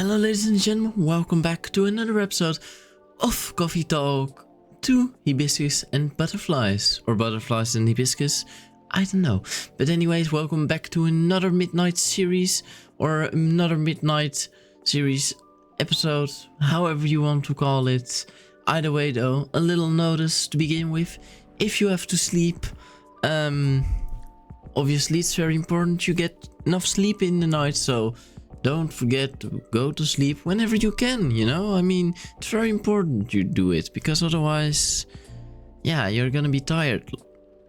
Hello ladies and gentlemen, welcome back to another episode of Coffee Talk 2 Hibiscus and Butterflies. Or Butterflies and Hibiscus, I don't know. But anyways, welcome back to another Midnight series, or another Midnight series episode, however you want to call it. Either way though, a little notice to begin with. If you have to sleep, obviously it's very important you get enough sleep in the night, so don't forget to go to sleep whenever you can, you know? I mean, it's very important you do it, because otherwise, yeah, you're gonna be tired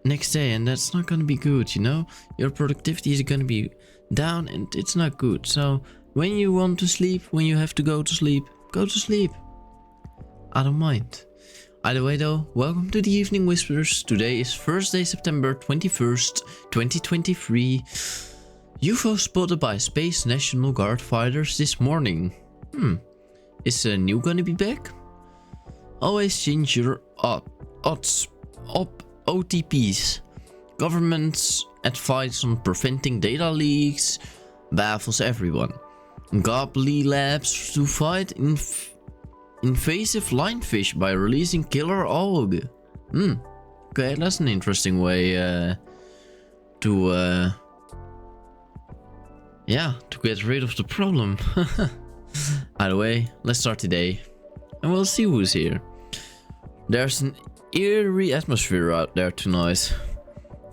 next day and that's not gonna be good, you know? Your productivity is gonna be down and it's not good. So when you want to sleep, when you have to go to sleep, go to sleep. I don't mind. Either way though, welcome to the Evening Whispers. Today is Thursday, September 21st, 2023. UFO spotted by Space National Guard fighters this morning. Is the new gonna be back? Always change your OTPs. Government's advice on preventing data leaks baffles everyone. Gobbly Labs to fight invasive lionfish by releasing killer algae. Okay, that's an interesting way to get rid of the problem. Either way, let's start today and we'll see who's here. There's an eerie atmosphere out there tonight.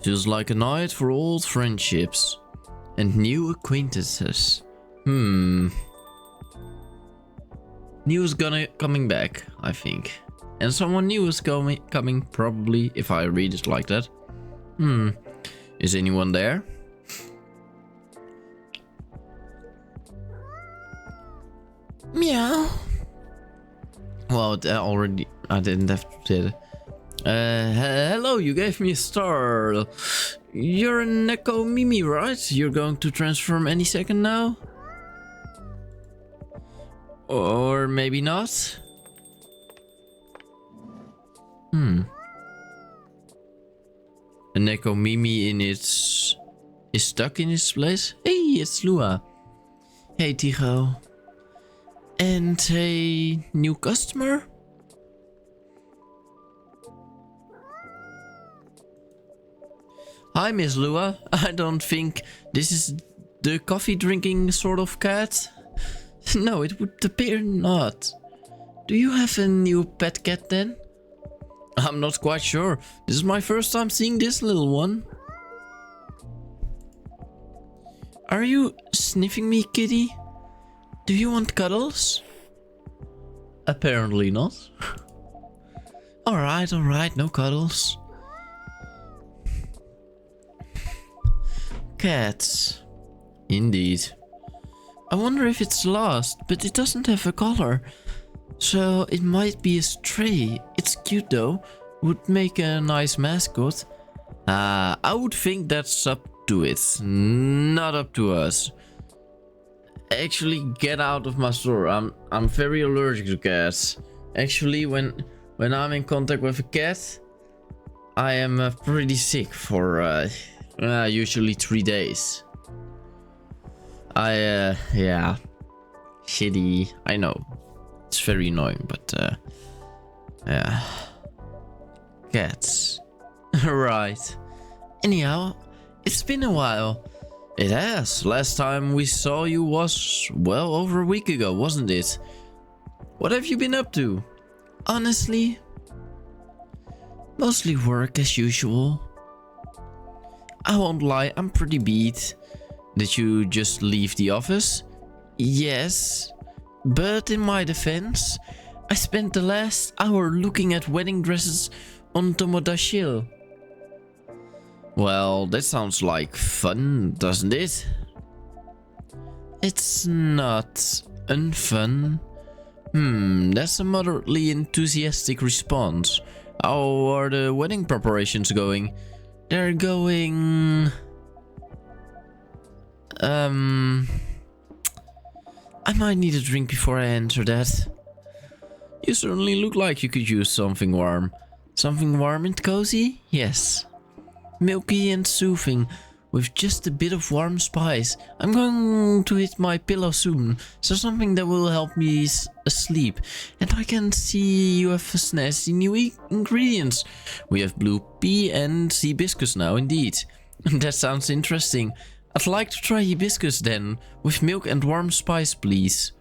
Feels like a night for old friendships and new acquaintances. New is coming back, I think. And someone new is coming probably, if I read it like that. Is anyone there? Meow. Well, I didn't have to say that. Hello, you gave me a star. You're a Neko Mimi, right? You're going to transform any second now? Or maybe not? A Neko Mimi is stuck in its place? Hey, it's Lua. Hey, Tigo. And a new customer? Hi, Miss Lua. I don't think this is the coffee drinking sort of cat. No, it would appear not. Do you have a new pet cat then? I'm not quite sure. This is my first time seeing this little one. Are you sniffing me, kitty? Do you want cuddles? Apparently not. Alright, no cuddles. Cats. Indeed. I wonder if it's lost, but it doesn't have a collar. So it might be a stray. It's cute though. Would make a nice mascot. I would think that's up to it, not up to us. Actually, get out of my store. I'm very allergic to cats. Actually, when I'm in contact with a cat, I am pretty sick for usually 3 days. Yeah, shitty. I know, it's very annoying, but yeah, cats. Right. Anyhow, it's been a while. It has. Last time we saw you was, well, over a week ago, wasn't it? What have you been up to? Honestly, mostly work as usual. I won't lie, I'm pretty beat. Did you just leave the office? Yes, but in my defense, I spent the last hour looking at wedding dresses on Tomodachi. Well, that sounds like fun, doesn't it? It's not unfun. That's a moderately enthusiastic response. How are the wedding preparations going? They're going... I might need a drink before I answer that. You certainly look like you could use something warm. Something warm and cozy? Yes. Milky and soothing. with just a bit of warm spice. I'm going to hit my pillow soon, so something that will help me asleep. And I can see you have snazzy new ingredients. We have blue pea and hibiscus now, indeed. That sounds interesting. I'd like to try hibiscus then, with milk and warm spice, please.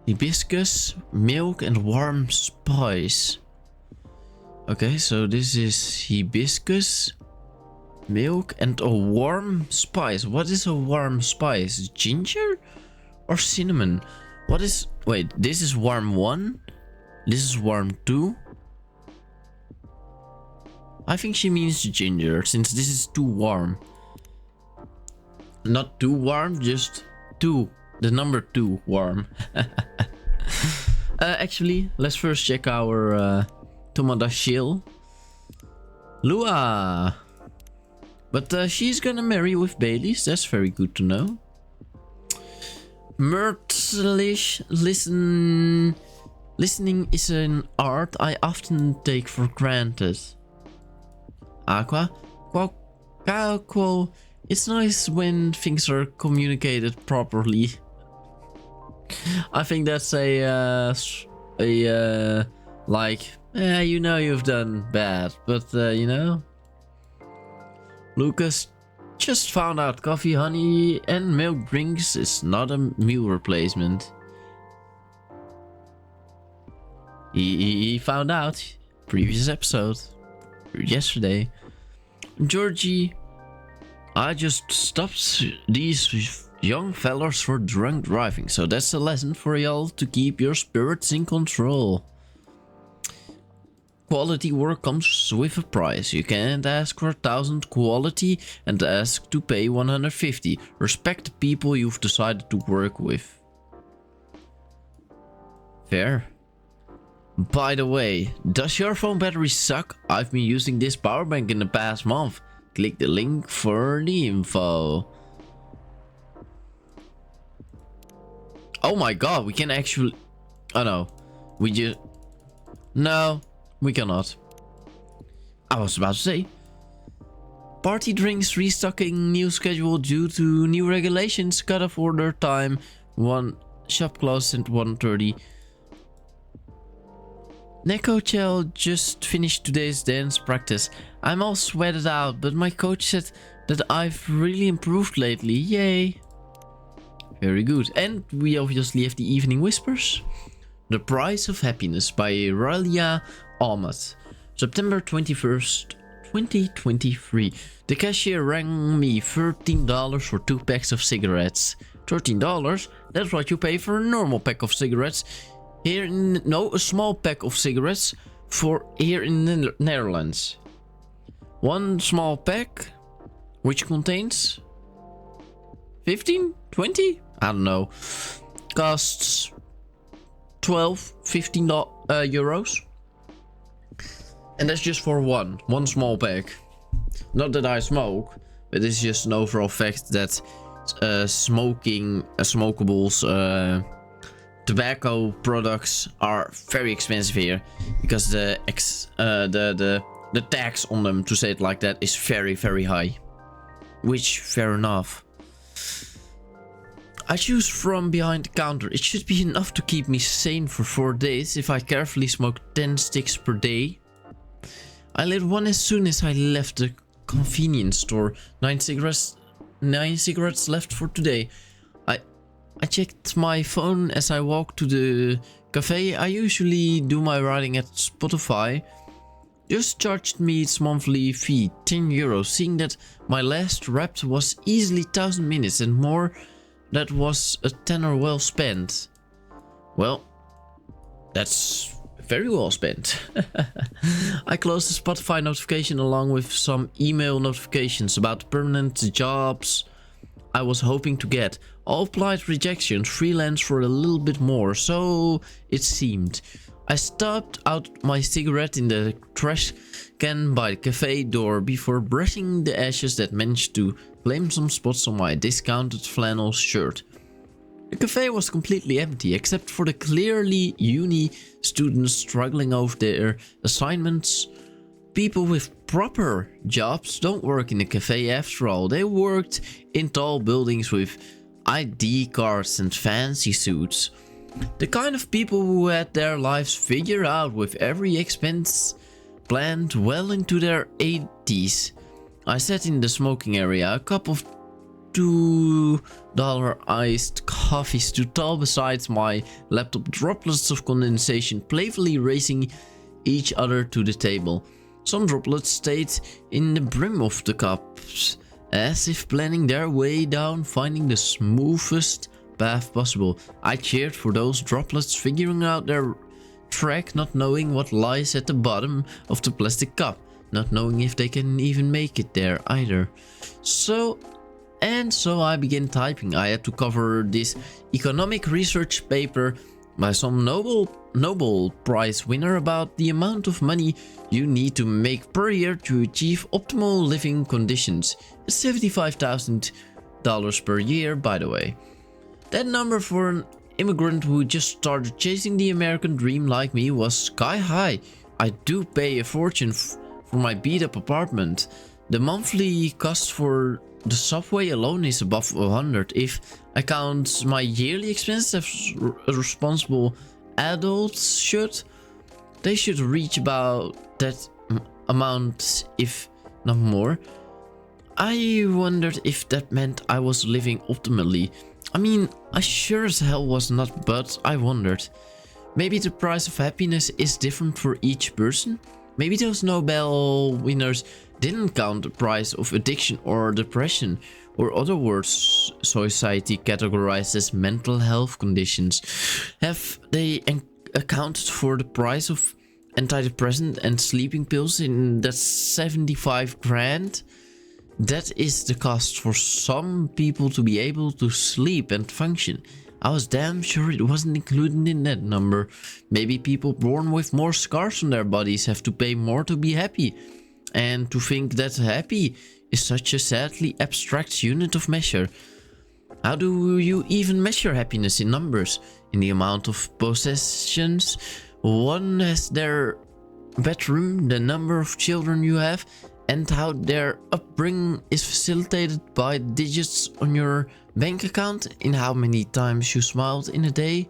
Hibiscus, milk and warm spice. Okay, so this is hibiscus, milk and a warm spice. What is a warm spice? Ginger or cinnamon? What is... Wait, this is warm 1. This is warm 2. I think she means ginger, since this is too warm. Not too warm, just 2. The number 2 warm. Actually, let's first check our Tomada Shill. Lua! But she's gonna marry with Bailey's, that's very good to know. Myrtlish, listening is an art I often take for granted. Aqua, quo, it's nice when things are communicated properly. I think that's like, you know you've done bad, but you know. Lucas just found out coffee, honey and milk drinks is not a meal replacement. He found out previous episode. Yesterday. Georgie, I just stopped these young fellas for drunk driving, so that's a lesson for y'all to keep your spirits in control. Quality work comes with a price. You can't ask for 1,000 quality and ask to pay 150. Respect the people you've decided to work with. Fair. By the way, does your phone battery suck? I've been using this power bank in the past month. Click the link for the info. Oh my god, we can actually... Oh no. We just... No, we cannot. I was about to say. Party drinks restocking new schedule due to new regulations. Cut off order time. Shop closed at 1:30. Neko Chell just finished today's dance practice. I'm all sweated out, but my coach said that I've really improved lately. Yay! Very good. And we obviously have the Evening Whispers. The Price of Happiness by Ralia Ahmad. September 21st, 2023. The cashier rang me $13 for 2 packs of cigarettes. $13? That's what you pay for a normal pack of cigarettes. Here in... No, a small pack of cigarettes for here in the Netherlands. One small pack, which contains 15, 20? I don't know. Costs 12, 15 euros. And that's just for one small pack. Not that I smoke, but it's just an overall fact that smokables, tobacco products are very expensive here because the tax on them, to say it like that, is very, very high. Which, fair enough. I choose from behind the counter. It should be enough to keep me sane for 4 days if I carefully smoke 10 sticks per day. I lit one as soon as I left the convenience store. 9 cigarettes left for today. I checked my phone as I walked to the cafe. I usually do my writing at Spotify. Just charged me its monthly fee, 10 euros. Seeing that my last rap was easily 1,000 minutes and more, that was a tenner well spent. Well, that's very well spent. I closed the Spotify notification along with some email notifications about permanent jobs I was hoping to get. All applied rejections, freelance for a little bit more, so it seemed. I stubbed out my cigarette in the trash can by the cafe door before brushing the ashes that managed to claim some spots on my discounted flannel shirt. The cafe was completely empty, except for the clearly uni students struggling over their assignments people with proper jobs don't work in a cafe after all. They worked in tall buildings with ID cards and fancy suits. The kind of people who had their lives figured out with every expense planned well into their 80s. I sat in the smoking area, a cup of $2 iced coffee stood tall beside my laptop, droplets of condensation playfully racing each other to the table. Some droplets stayed in the brim of the cups, as if planning their way down, finding the smoothest path possible. I cheered for those droplets, figuring out their track, not knowing what lies at the bottom of the plastic cup, not knowing if they can even make it there either. So I began typing. I had to cover this economic research paper by some Nobel Prize winner about the amount of money you need to make per year to achieve optimal living conditions. It's $75,000 per year, by the way. That number for an immigrant who just started chasing the American dream like me was sky high. I do pay a fortune for my beat-up apartment. The monthly cost for the subway alone is above $100. If I count my yearly expenses as a responsible adults should, they should reach about that amount, if not more. I wondered if that meant I was living optimally. I mean, I sure as hell was not, but I wondered. Maybe the price of happiness is different for each person? Maybe those Nobel winners didn't count the price of addiction or depression, or other words society categorized as mental health conditions. Have they accounted for the price of antidepressant and sleeping pills in that 75 grand? That is the cost for some people to be able to sleep and function. I was damn sure it wasn't included in that number. Maybe people born with more scars on their bodies have to pay more to be happy. And to think that happy is such a sadly abstract unit of measure. How do you even measure happiness in numbers? In the amount of possessions one has, their bedroom, the number of children you have, and how their upbringing is facilitated by digits on your bank account, in how many times you smiled in a day?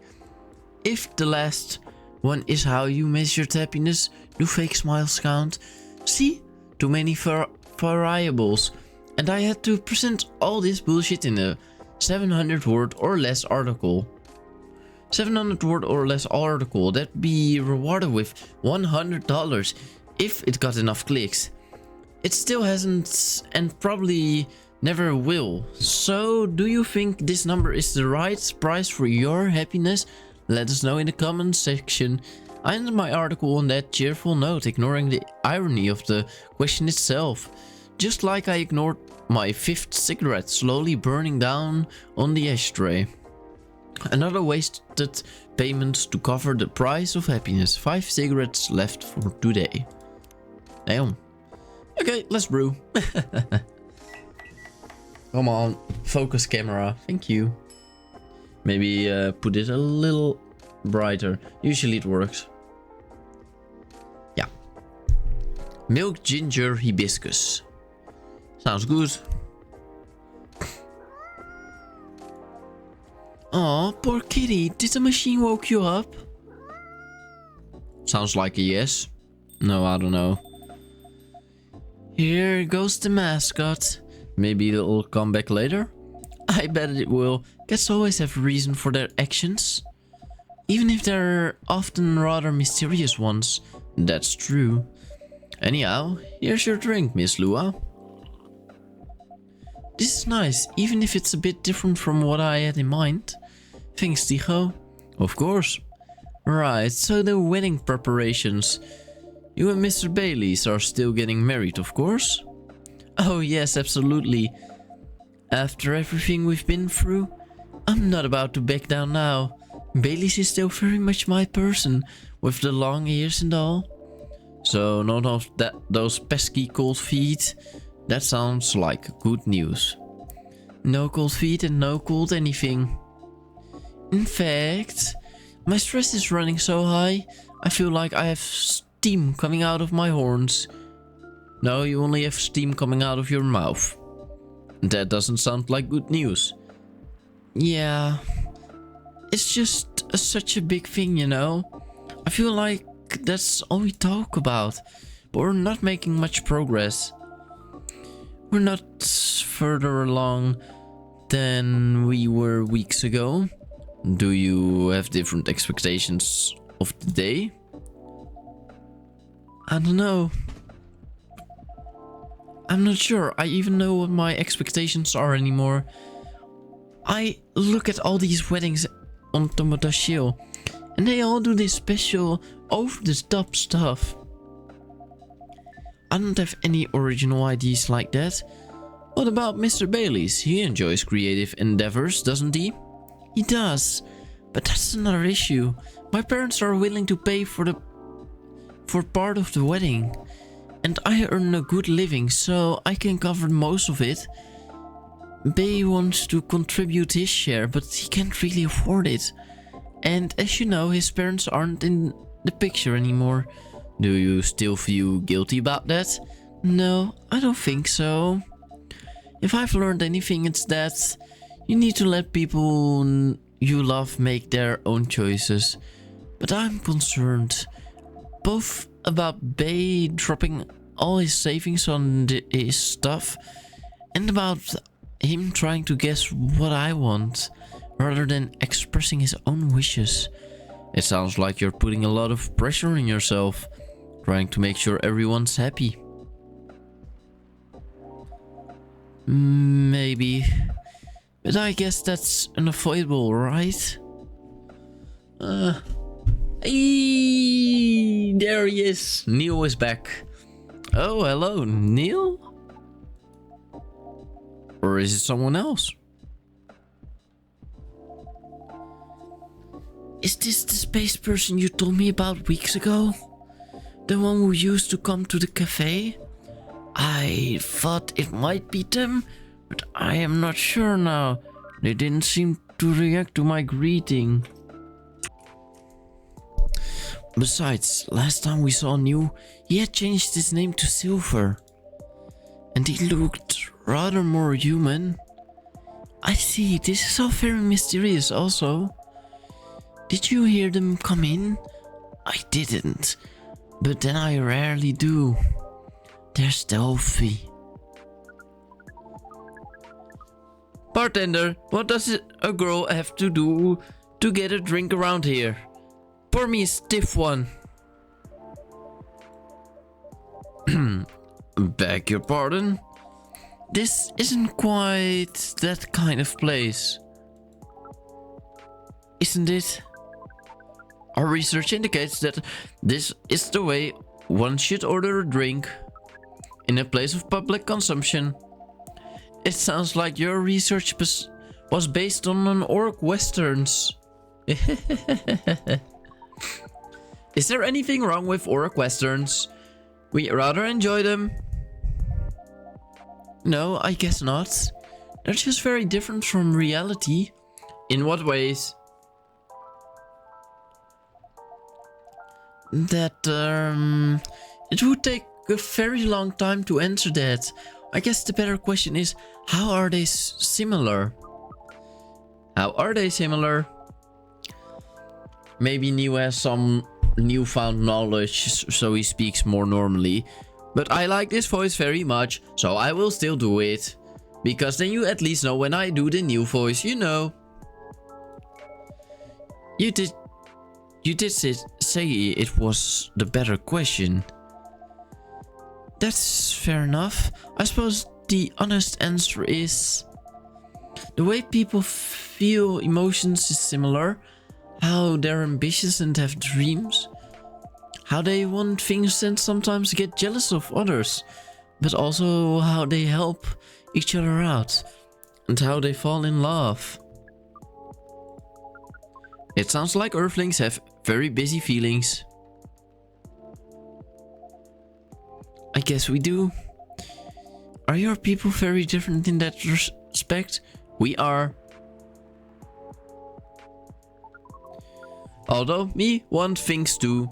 If the last one is how you measured happiness, do fake smiles count? See? Too many variables. And I had to present all this bullshit in a 700 word or less article. 700 word or less article that be rewarded with $100 if it got enough clicks. It still hasn't and probably never will. So do you think this number is the right price for your happiness? Let us know in the comments section. I ended my article on that cheerful note, ignoring the irony of the question itself. Just like I ignored my 5th cigarette slowly burning down on the ashtray. Another wasted payment to cover the price of happiness. 5 cigarettes left for today. Damn. Okay, let's brew. Come on, focus camera. Thank you. Maybe put it a little brighter. Usually it works. Yeah. Milk ginger hibiscus. Sounds good. Aw, poor kitty. Did the machine woke you up? Sounds like a yes. No, I don't know. Here goes the mascot. Maybe it'll come back later? I bet it will. Cats always have a reason for their actions. Even if they're often rather mysterious ones. That's true. Anyhow, here's your drink, Miss Lua. This is nice, even if it's a bit different from what I had in mind. Thanks, Ticho. Of course. Right, so the wedding preparations. You and Mr. Bailey's are still getting married, of course? Oh yes, absolutely. After everything we've been through, I'm not about to back down now. Bailey's is still very much my person, with the long ears and all. So none of those pesky cold feet. That sounds like good news. No cold feet and no cold anything. In fact, my stress is running so high, I feel like I have steam coming out of my horns. No, you only have steam coming out of your mouth. That doesn't sound like good news. Yeah, it's just such a big thing, you know? I feel like that's all we talk about, but we're not making much progress. We're not further along than we were weeks ago. Do you have different expectations of the day? I don't know. I'm not sure I even know what my expectations are anymore. I look at all these weddings on Tomodachi, and they all do this special over-the-top stuff. I don't have any original ideas like that. What about Mr. Bailey's? He enjoys creative endeavors, doesn't he? He does, but that's another issue. My parents are willing to pay for part of the wedding, and I earn a good living, so I can cover most of it. Bay wants to contribute his share, but he can't really afford it. And as you know, his parents aren't in the picture anymore. Do you still feel guilty about that? No, I don't think so. If I've learned anything, it's that you need to let people you love make their own choices. But I'm concerned both about Bay dropping all his savings on his stuff and about him trying to guess what I want rather than expressing his own wishes. It sounds like you're putting a lot of pressure on yourself, trying to make sure everyone's happy. Maybe. But I guess that's unavoidable, right? There he is. Neil is back. Oh, hello, Neil? Or is it someone else? Is this the space person you told me about weeks ago? The one who used to come to the cafe? I thought it might be them, but I am not sure now. They didn't seem to react to my greeting. Besides, last time we saw Neil, he had changed his name to Silver. And he looked rather more human. I see, this is all very mysterious also. Did you hear them come in? I didn't, but then I rarely do. They're stealthy. Bartender, what does a girl have to do to get a drink around here? Pour me a stiff one. Beg your pardon? This isn't quite that kind of place. Isn't it? Our research indicates that this is the way one should order a drink in a place of public consumption. It sounds like your research was based on an orc westerns. Is there anything wrong with orc westerns? We rather enjoy them. No, I guess not. They're just very different from reality. In what ways? That, it would take a very long time to answer that. I guess the better question is, how are they similar? How are they similar? Maybe Neil has some newfound knowledge, so he speaks more normally. But I like this voice very much, so I will still do it. Because then you at least know when I do the new voice, you know. You did say it was the better question. That's fair enough. I suppose the honest answer is the way people feel emotions is similar. How they're ambitious and have dreams. How they want things and sometimes get jealous of others. But also how they help each other out. And how they fall in love. It sounds like Earthlings have very busy feelings. I guess we do. Are your people very different in that respect? We are. Although me want things too.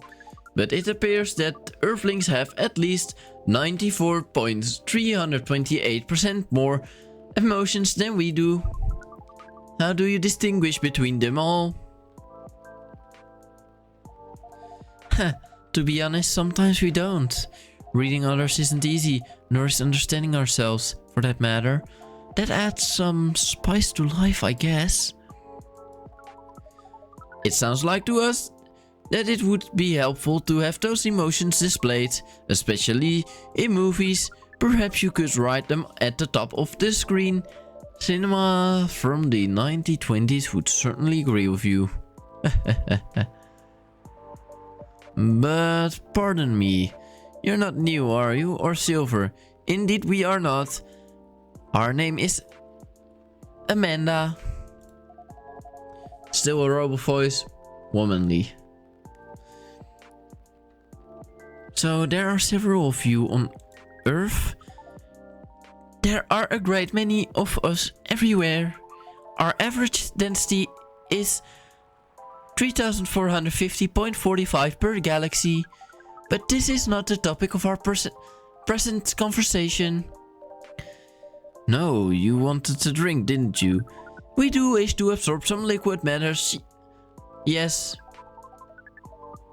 But it appears that Earthlings have at least 94.328% more emotions than we do. How do you distinguish between them all? To be honest, sometimes we don't. Reading others isn't easy, nor is understanding ourselves, for that matter. That adds some spice to life, I guess. It sounds like to us that it would be helpful to have those emotions displayed, especially in movies. Perhaps you could write them at the top of the screen. Cinema from the 1920s would certainly agree with you. But pardon me, you're not new, are you, or Silver? Indeed we are not. Our name is Amanda. Still a robot voice, womanly. So there are several of you on Earth. There are a great many of us everywhere. Our average density is 3450.45 per galaxy. But this is not the topic of our present conversation. No, you wanted a drink, didn't you? We do wish to absorb some liquid matters. Yes.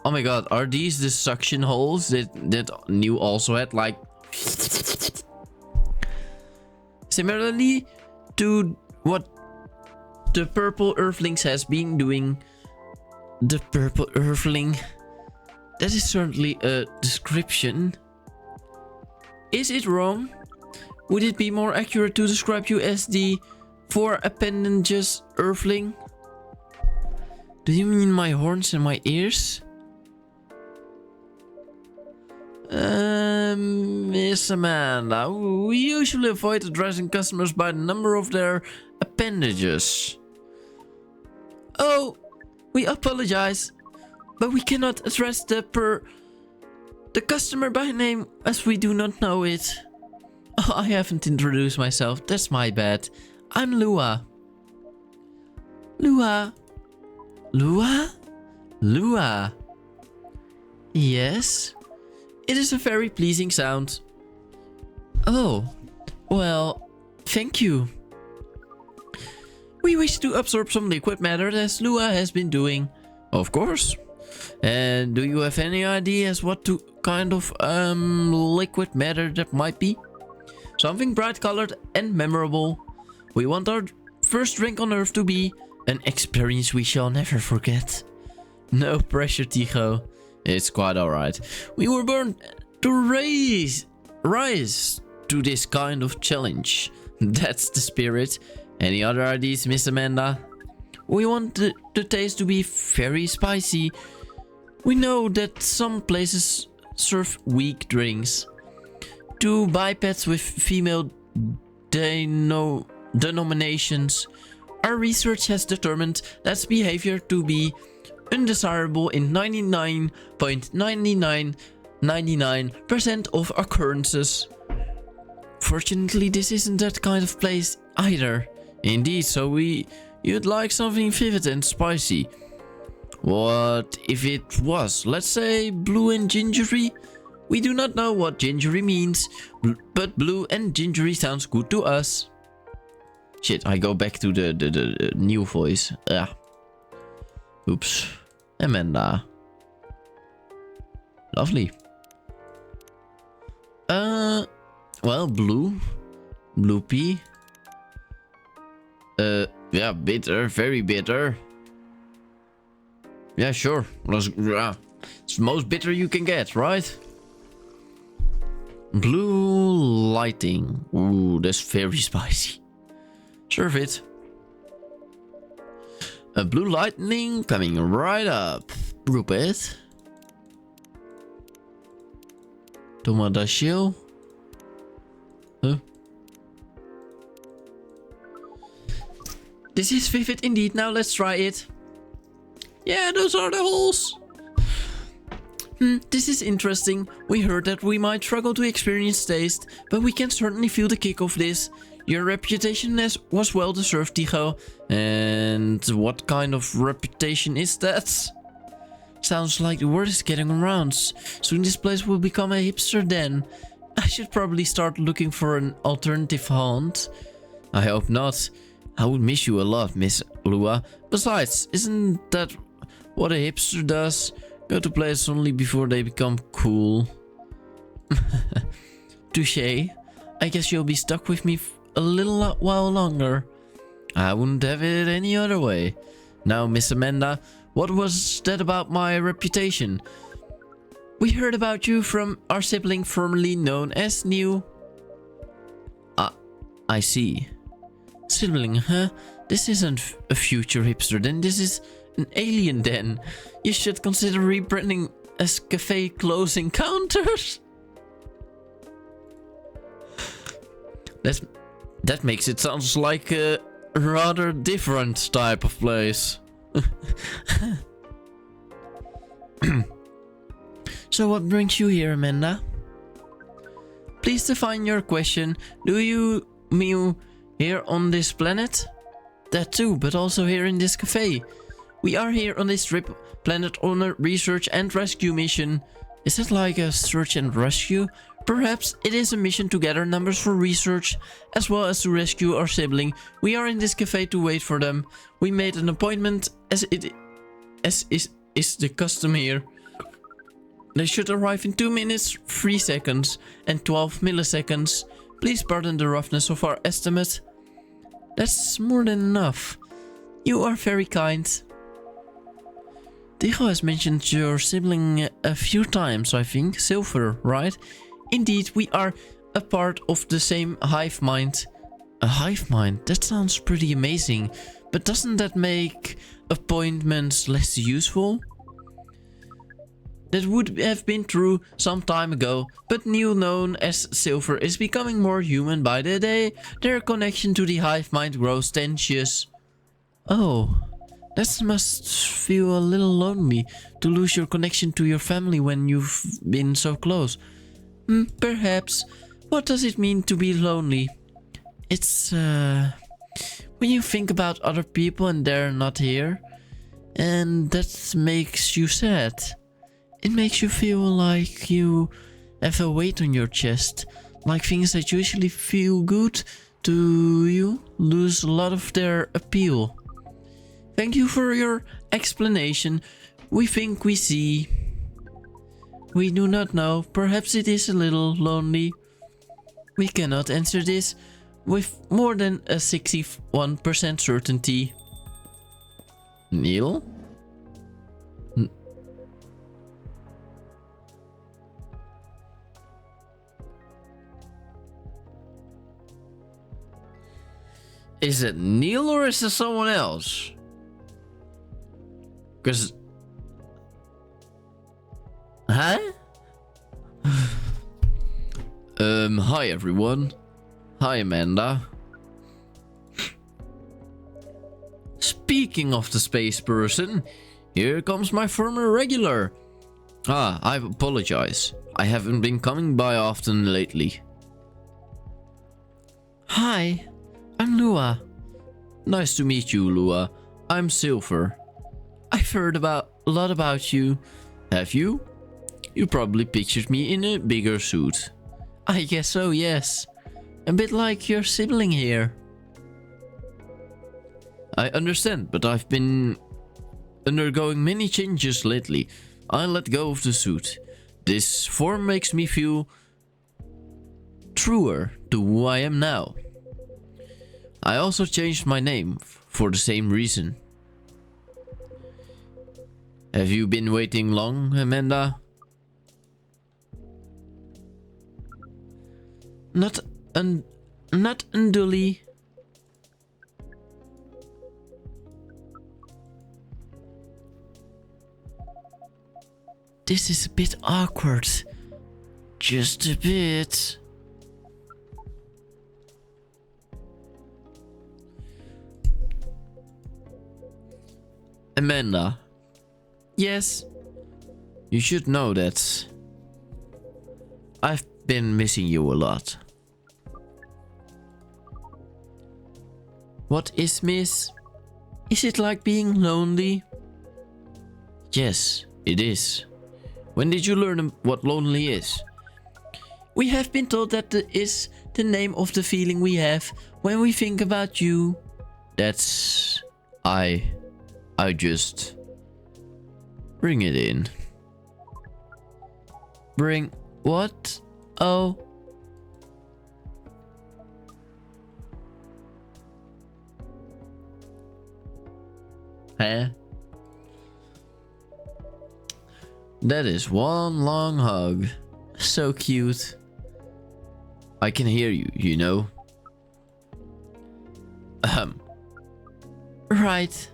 Oh my god, are these the suction holes that New also had? Like... Similarly to what the purple earthlings has been doing. The purple earthling. That is certainly a description. Is it wrong? Would it be more accurate to describe you as the four appendages earthling? Do you mean my horns and my ears? Miss Amanda, we usually avoid addressing customers by the number of their appendages. Oh, we apologize, but we cannot address the customer by name as we do not know it. Oh, I haven't introduced myself, that's my bad. I'm Lua. Lua? Lua? Lua? Yes? It is a very pleasing sound. Oh, well, thank you. We wish to absorb some liquid matter as Lua has been doing. Of course. And do you have any ideas what kind of liquid matter that might be? Something bright colored and memorable. We want our first drink on Earth to be an experience we shall never forget. No pressure, Tycho. It's quite alright. We were born to rise to this kind of challenge. That's the spirit. Any other ideas, Miss Amanda? We want the taste to be very spicy. We know that some places serve weak drinks. To bipeds with female denominations, our research has determined that behavior to be undesirable in 99.9999% of occurrences. Fortunately, this isn't that kind of place either. Indeed, so you'd like something vivid and spicy. What if it was, let's say, blue and gingery? We do not know what gingery means, but blue and gingery sounds good to us. Shit, I go back to the new voice. Oops. Amanda. Lovely. Well, blue. Blue pea. Yeah, bitter. Very bitter. Yeah, sure. It's the most bitter you can get, right? Blue lighting. Ooh, that's very spicy. Serve it. A blue lightning coming right up. Rupert. Tomadashio. Huh? This is vivid indeed. Now let's try it. Yeah, those are the holes. This is interesting. We heard that we might struggle to experience taste, but we can certainly feel the kick of this. Your reputation was well deserved, Tycho. And what kind of reputation is that? Sounds like the word is getting around. Soon this place will become a hipster den. I should probably start looking for an alternative haunt. I hope not. I would miss you a lot, Miss Lua. Besides, isn't that what a hipster does? Go to places only before they become cool. Touché. I guess you'll be stuck with me a little while longer. I wouldn't have it any other way. Now, Miss Amanda, what was that about my reputation? We heard about you from our sibling formerly known as New. I see. Sibling, huh? This isn't a future hipster then, this is an alien then. You should consider rebranding as Cafe Close Encounters. That makes it sound like a rather different type of place. So what brings you here, Amanda? Please define your question. Do you mean here on this planet? That too, but also here in this cafe. We are here on this trip planet on a research and rescue mission. Is it like a search and rescue? Perhaps it is a mission to gather numbers for research, as well as to rescue our sibling. We are in this cafe to wait for them. We made an appointment as is the custom here. They should arrive in 2 minutes, 3 seconds and 12 milliseconds. Please pardon the roughness of our estimate. That's more than enough. You are very kind. Diego has mentioned your sibling a few times, I think. Silver, right? Indeed, we are a part of the same hive mind. A hive mind? That sounds pretty amazing. But doesn't that make appointments less useful? That would have been true some time ago, but Neil, known as Silver, is becoming more human by the day. Their connection to the hive mind grows tenuous. Oh, that must feel a little lonely to lose your connection to your family when you've been so close. Perhaps. What does it mean to be lonely? It's when you think about other people and they're not here, and that makes you sad. It makes you feel like you have a weight on your chest, like things that usually feel good to you lose a lot of their appeal. Thank you for your explanation. We think we see. We do not know. Perhaps it is a little lonely. We cannot answer this with more than a 61% certainty. Neil? Is it Neil or is it someone else? Because... Huh? Hi everyone. Hi Amanda. Speaking of the space person, here comes my former regular. I apologize. I haven't been coming by often lately. Hi, I'm Lua. Nice to meet you, Lua. I'm Silver. I've heard a lot about you. Have you? You probably pictured me in a bigger suit. I guess so, yes. A bit like your sibling here. I understand, but I've been undergoing many changes lately. I let go of the suit. This form makes me feel truer to who I am now. I also changed my name for the same reason. Have you been waiting long, Amanda? Not unduly. This is a bit awkward. Just a bit. Amanda. Yes. You should know that I've been missing you a lot. What is miss? Is it like being lonely? Yes, it is. When did you learn what lonely is? We have been told that is the name of the feeling we have when we think about you. That's... I just... Bring it in. Bring... What? Oh... Huh? That is one long hug. So cute. I can hear you, you know. Right.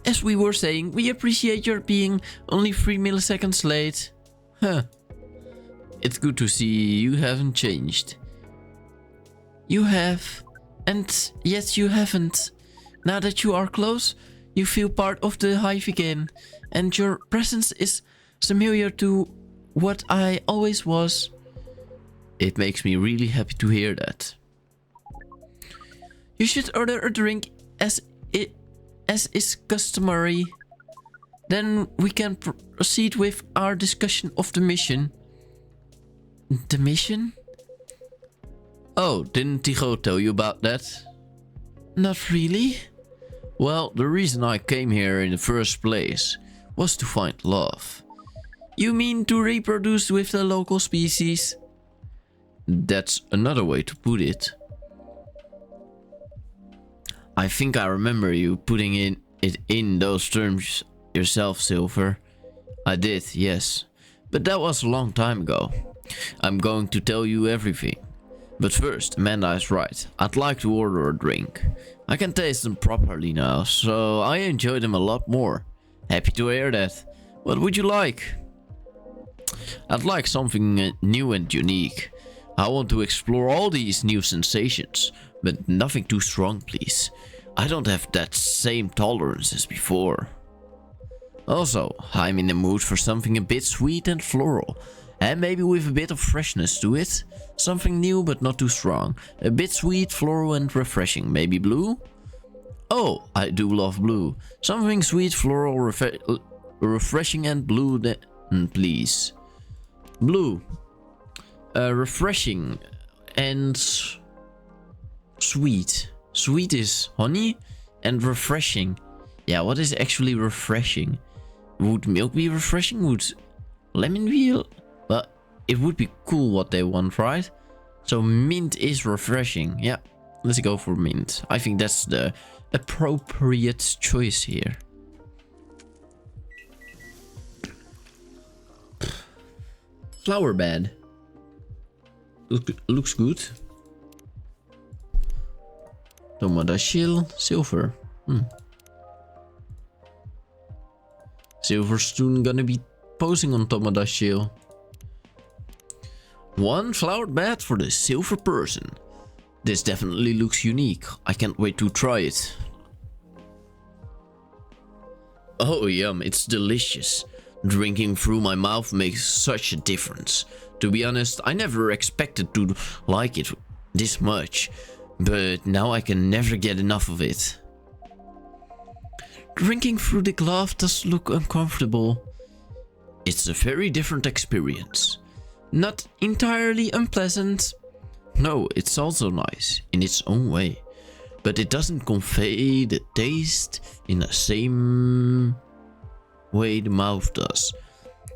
As we were saying, we appreciate your being only 3 milliseconds late. Huh. It's good to see you haven't changed. You have, and yet you haven't. Now that you are close, you feel part of the hive again, and your presence is familiar to what I always was. It makes me really happy to hear that. You should order a drink as is customary. Then we can proceed with our discussion of the mission. The mission? Oh, didn't Tycho tell you about that? Not really. Well, the reason I came here in the first place was to find love. You mean to reproduce with the local species? That's another way to put it. I think I remember you putting it in those terms yourself, Silver. I did, yes. But that was a long time ago. I'm going to tell you everything. But first, Amanda is right. I'd like to order a drink. I can taste them properly now, so I enjoy them a lot more. Happy to hear that. What would you like? I'd like something new and unique. I want to explore all these new sensations, but nothing too strong, please. I don't have that same tolerance as before. Also, I'm in the mood for something a bit sweet and floral, and maybe with a bit of freshness to it. Something new but not too strong. A bit sweet, floral and refreshing. Maybe blue? Oh, I do love blue. Something sweet, floral, refreshing and blue please. Blue. Refreshing and sweet. Sweet is honey and refreshing. Yeah, what is actually refreshing? Would milk be refreshing? Would lemon be? Well, it would be cool what they want, right? So mint is refreshing. Yeah, let's go for mint. I think that's the appropriate choice here. Flower bed. Looks good. Tomadashil, silver. Silver's soon gonna be posing on Tomadashil. One flowered bed for the silver person. This definitely looks unique. I can't wait to try it. Oh yum, it's delicious. Drinking through my mouth makes such a difference. To be honest, I never expected to like it this much, but now I can never get enough of it. Drinking through the glove does look uncomfortable. It's a very different experience. Not entirely unpleasant. No, it's also nice in its own way, but it doesn't convey the taste in the same way the mouth does.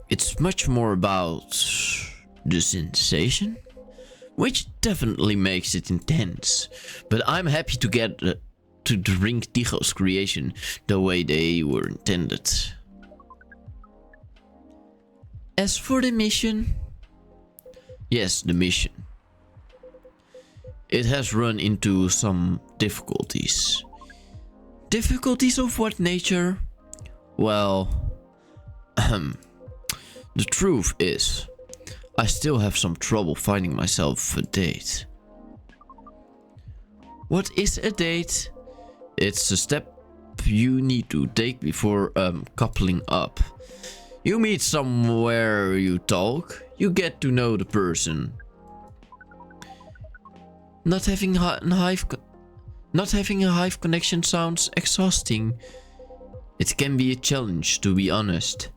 It's much more about the sensation, which definitely makes it intense. But I'm happy to get to drink Tycho's creation the way they were intended. As for the mission, yes, the mission. It has run into some difficulties. Difficulties of what nature? Well, the truth is, I still have some trouble finding myself a date. What is a date? It's a step you need to take before coupling up. You meet somewhere, you talk, you get to know the person. Not having a hive connection sounds exhausting. It can be a challenge, to be honest.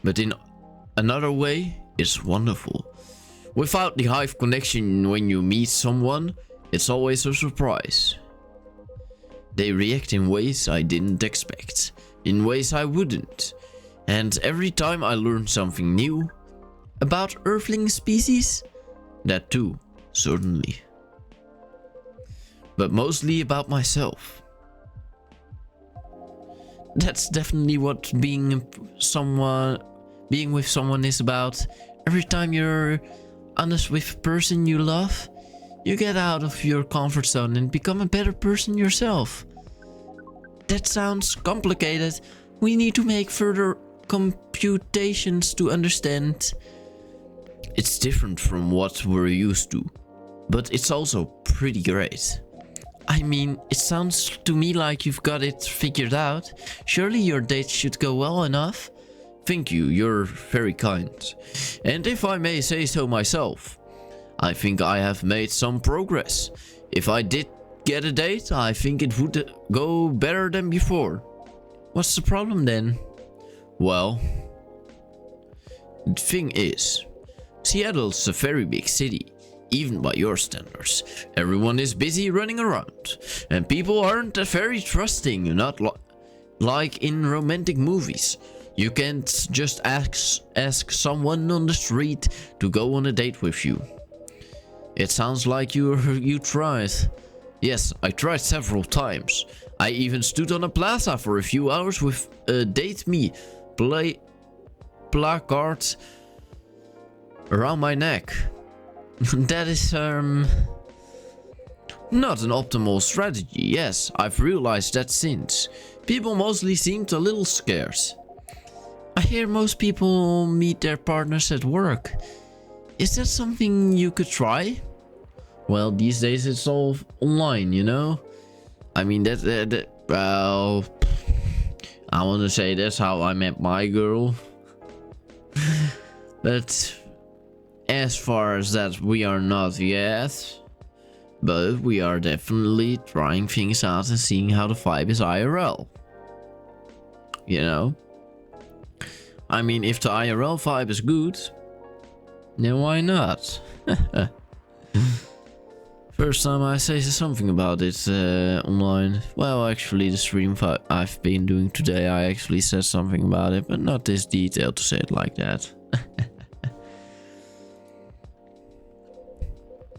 But in another way, it's wonderful. Without the hive connection when you meet someone, it's always a surprise. They react in ways I didn't expect, in ways I wouldn't. And every time I learn something new about Earthling species, that too, certainly. But mostly about myself. That's definitely what being with someone is about. Every time you're honest with a person you love, you get out of your comfort zone and become a better person yourself. That sounds complicated. We need to make further computations to understand. It's different from what we're used to, but it's also pretty great. I mean, it sounds to me like you've got it figured out. Surely your date should go well enough? Thank you, you're very kind. And if I may say so myself, I think I have made some progress. If I did get a date, I think it would go better than before. What's the problem then? Well, the thing is, Seattle's a very big city, even by your standards. Everyone is busy running around, and people aren't very trusting, not like in romantic movies. You can't just ask someone on the street to go on a date with you. It sounds like you tried. Yes, I tried several times. I even stood on a plaza for a few hours with a date me placard around my neck. That is not an optimal strategy. Yes, I've realized that since. People mostly seemed a little scarce. I hear most people meet their partners at work. Is that something you could try? Well, these days it's all online, you know? I mean, well, I want to say that's how I met my girl. But as far as that, we are not yet. But we are definitely trying things out and seeing how the vibe is IRL. You know? I mean, if the IRL vibe is good, then why not? First time I say something about it online. Well, actually, the stream I've been doing today, I actually said something about it, but not this detailed to say it like that.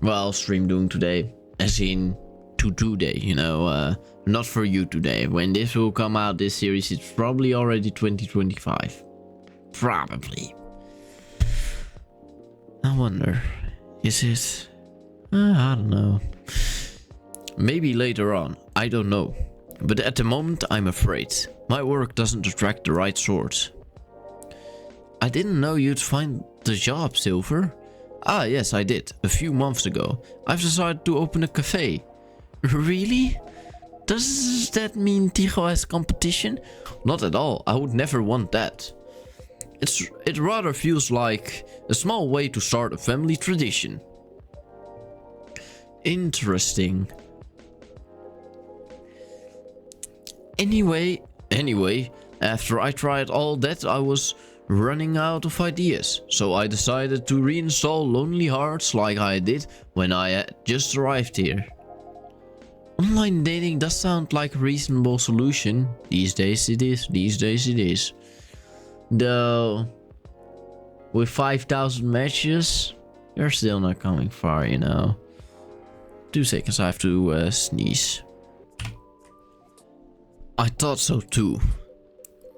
Well, stream doing today, as in today, you know, not for you today. When this will come out, this series, it's probably already 2025. Probably. I wonder, is it? I don't know. Maybe later on, I don't know. But at the moment, I'm afraid. My work doesn't attract the right sort. I didn't know you'd find the job, Silver. Ah, yes, I did. A few months ago. I've decided to open a cafe. Really? Does that mean Tigo has competition? Not at all. I would never want that. It rather feels like a small way to start a family tradition. Interesting. Anyway, after I tried all that, I was running out of ideas. So I decided to reinstall Lonely Hearts like I did when I just arrived here. Online dating does sound like a reasonable solution. These days it is. Though, with 5,000 matches, you're still not coming far, you know. 2 seconds, I have to sneeze. I thought so too.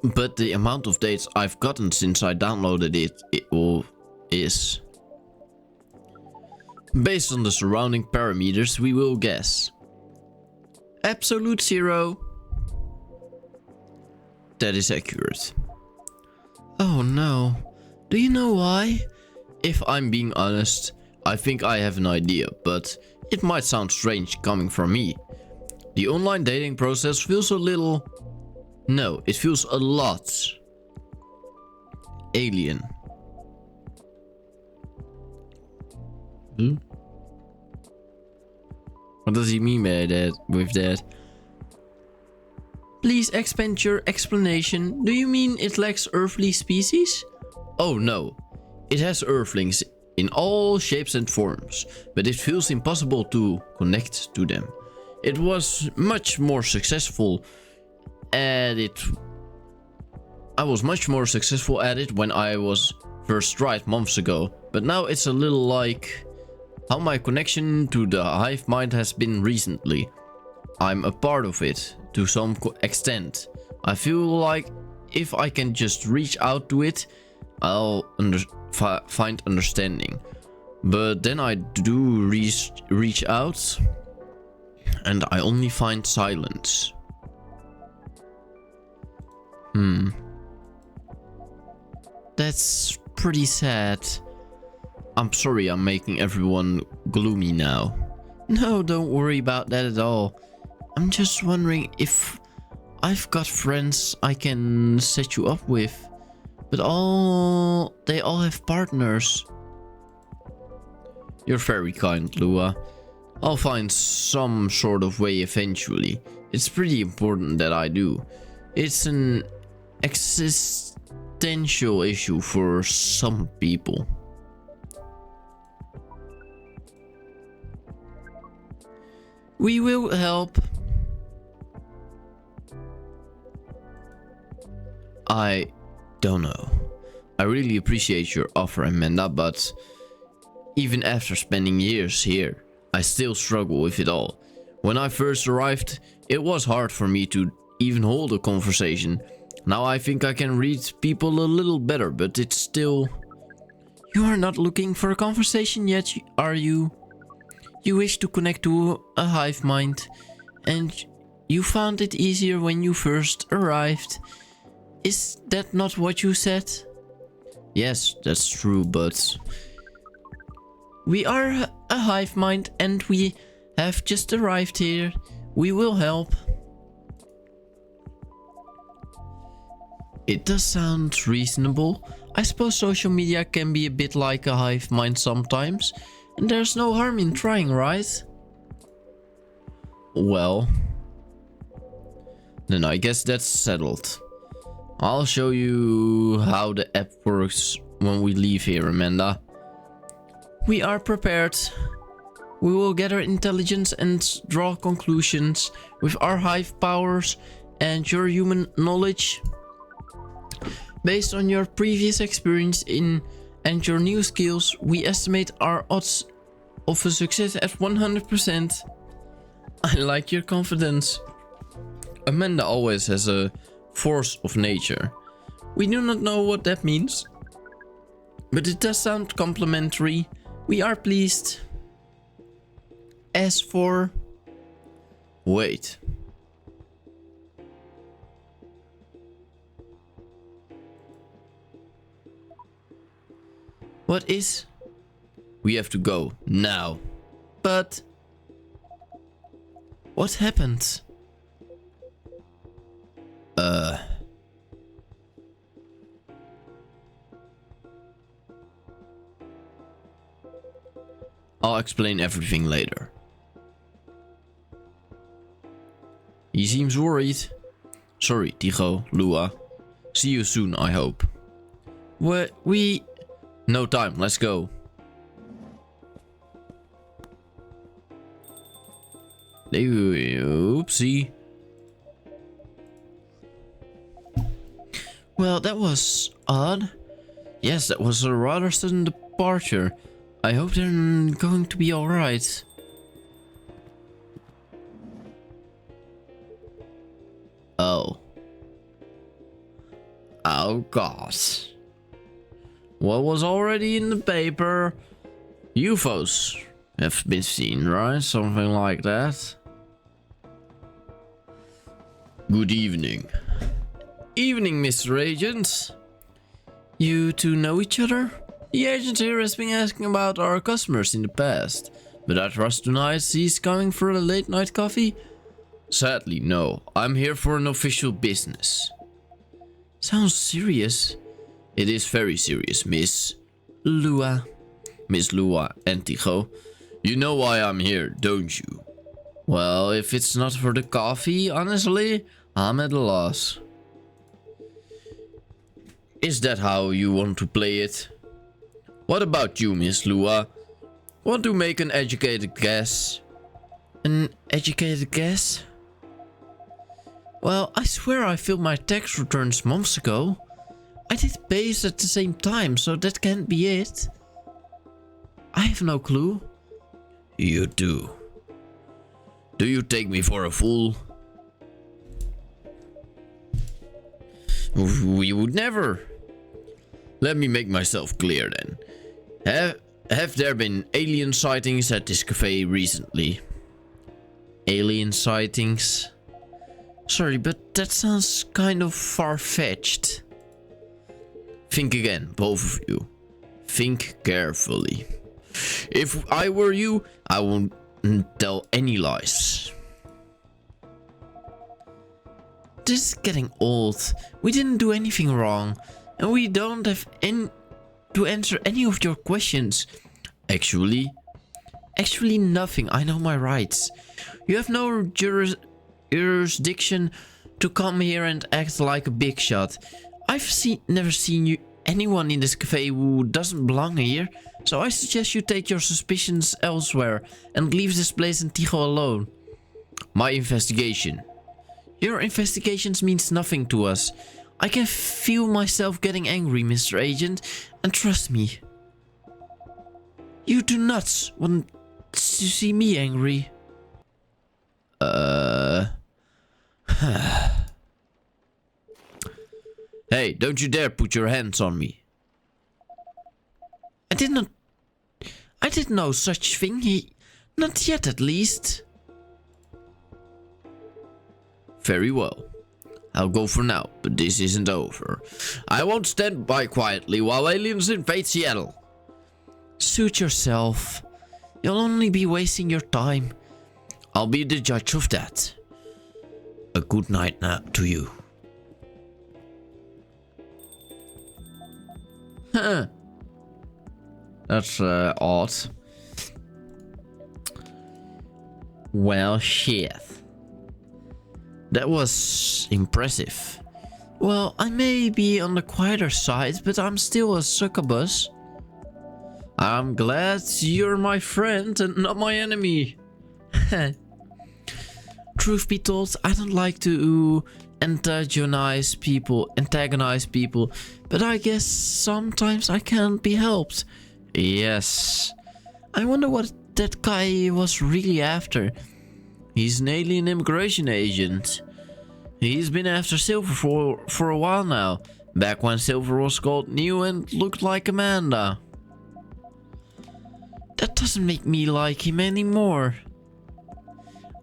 But the amount of dates I've gotten since I downloaded it is... Based on the surrounding parameters, we will guess. Absolute 0. That is accurate. Oh no. Do you know why? If I'm being honest, I think I have an idea, but it might sound strange coming from me. The online dating process feels a little... No, it feels a lot... alien. What does he mean by that, with that? Please expand your explanation. Do you mean it lacks earthly species? Oh no, it has Earthlings in all shapes and forms, but it feels impossible to connect to them. It was much more successful at it. I was much more successful at it when I was first tried months ago, but now it's a little like how my connection to the hive mind has been recently. I'm a part of it to some extent. I feel like if I can just reach out to it, I'll find understanding. But then I do reach out and I only find silence. That's pretty sad. I'm sorry I'm making everyone gloomy now. No, don't worry about that at all. I'm just wondering if I've got friends I can set you up with. But they all have partners. You're very kind, Lua. I'll find some sort of way eventually. It's pretty important that I do. It's an existential issue for some people. We will help. I don't know. I really appreciate your offer, Amanda, but even after spending years here, I still struggle with it all. When I first arrived, it was hard for me to even hold a conversation. Now I think I can read people a little better, but it's still... You are not looking for a conversation yet, are you? You wish to connect to a hive mind, and you found it easier when you first arrived. Is that not what you said? Yes, that's true, but... We are a hive mind and we have just arrived here. We will help. It does sound reasonable. I suppose social media can be a bit like a hive mind sometimes. And there's no harm in trying, right? Well... Then I guess that's settled. I'll show you how the app works when we leave here, Amanda. We are prepared. We will gather intelligence and draw conclusions with our hive powers and your human knowledge. Based on your previous experience and your new skills, we estimate our odds of a success at 100%. I like your confidence. Amanda always has a force of nature. We do not know what that means, but it does sound complimentary. We are pleased. As for... Wait. What is? We have to go now. But... What happened? I'll explain everything later. He seems worried. Sorry, Tigo, Lua. See you soon, I hope. We... No time, let's go. Oopsie. Well, that was odd. Yes, that was a rather sudden departure. I hope they're going to be alright. Oh. Oh god. What was already in the paper? UFOs have been seen, right? Something like that. Good evening. Evening, Mr. Agent. You two know each other? The agent here has been asking about our customers in the past, but I trust tonight he's coming for a late night coffee? Sadly, no. I'm here for an official business. Sounds serious. It is very serious, Miss Lua. Miss Lua and Tigo. You know why I'm here, don't you? Well, if it's not for the coffee, honestly, I'm at a loss. Is that how you want to play it? What about you, Miss Lua? Want to make an educated guess? An educated guess? Well, I swear I filled my tax returns months ago. I did base at the same time, so that can't be it. I have no clue. You do. Do you take me for a fool? We would never. Let me make myself clear then. Have there been alien sightings at this cafe recently? Alien sightings? Sorry, but that sounds kind of far-fetched. Think again, both of you. Think carefully. If I were you, I wouldn't tell any lies. This is getting old. We didn't do anything wrong. And we don't have to answer any of your questions. Actually nothing. I know my rights. You have no jurisdiction to come here and act like a big shot. I've never seen anyone in this cafe who doesn't belong here. So I suggest you take your suspicions elsewhere and leave this place in Tycho alone. My investigation. Your investigations means nothing to us. I can feel myself getting angry, Mr. Agent, and trust me. You do not want to see me angry. Hey, don't you dare put your hands on me. I did no such thing. Not yet, at least. Very well. I'll go for now, but this isn't over. I won't stand by quietly while aliens invade Seattle. Suit yourself. You'll only be wasting your time. I'll be the judge of that. A good night now to you. Huh. That's odd. Well, shit. That was impressive. Well, I may be on the quieter side, but I'm still a succubus. I'm glad you're my friend and not my enemy. Truth be told, I don't like to antagonize people, but I guess sometimes I can't be helped. Yes. I wonder what that guy was really after. He's an alien immigration agent. He's been after Silver for a while now. Back when Silver was called new and looked like Amanda. That doesn't make me like him anymore.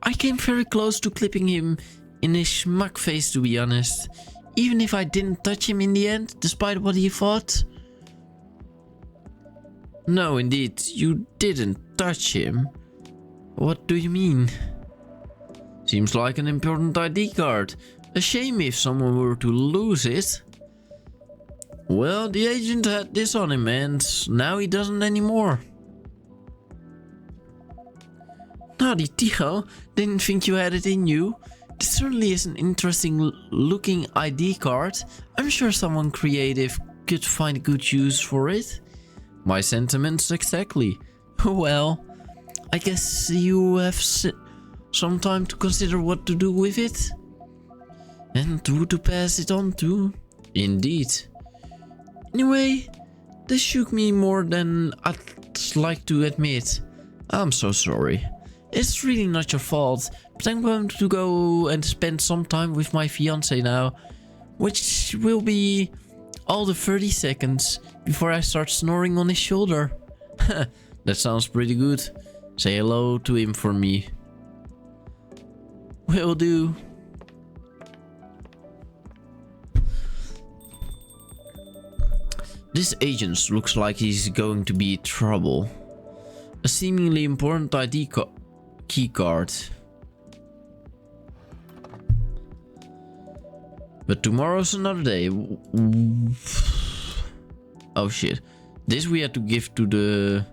I came very close to clipping him in his schmuck face, to be honest. Even if I didn't touch him in the end, despite what he thought. No, indeed, you didn't touch him. What do you mean? Seems like an important ID card. A shame if someone were to lose it. Well, the agent had this on him and now he doesn't anymore. Naughty Tycho, didn't think you had it in you. This certainly is an interesting looking ID card. I'm sure someone creative could find good use for it. My sentiments exactly. Well, I guess you have some time to consider what to do with it. And who to pass it on to. Indeed. Anyway, this shook me more than I'd like to admit. I'm so sorry. It's really not your fault, but I'm going to go and spend some time with my fiance now. Which will be all the 30 seconds before I start snoring on his shoulder. That sounds pretty good. Say hello to him for me. Will do. This agent looks like he's going to be trouble. A seemingly important ID key card. But tomorrow's another day. Oh shit. This we had to give to the...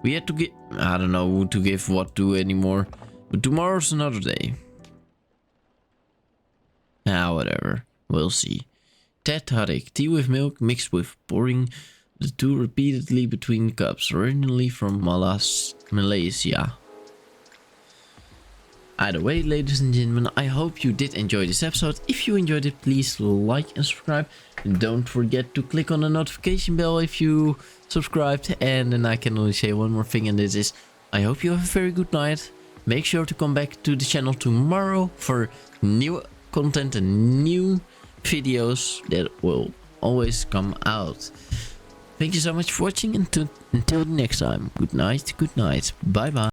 We had to give... I don't know who to give what to anymore. But tomorrow's another day. Ah, whatever. We'll see. Tetarik, tea with milk mixed with pouring the two repeatedly between cups, originally from Malaysia. Either way, ladies and gentlemen, I hope you did enjoy this episode. If you enjoyed it, please like and subscribe. And don't forget to click on the notification bell if you subscribed. And then I can only say one more thing, and this is, I hope you have a very good night. Make sure to come back to the channel tomorrow for new content and new videos that will always come out. Thank you so much for watching, and until next time, good night, bye bye.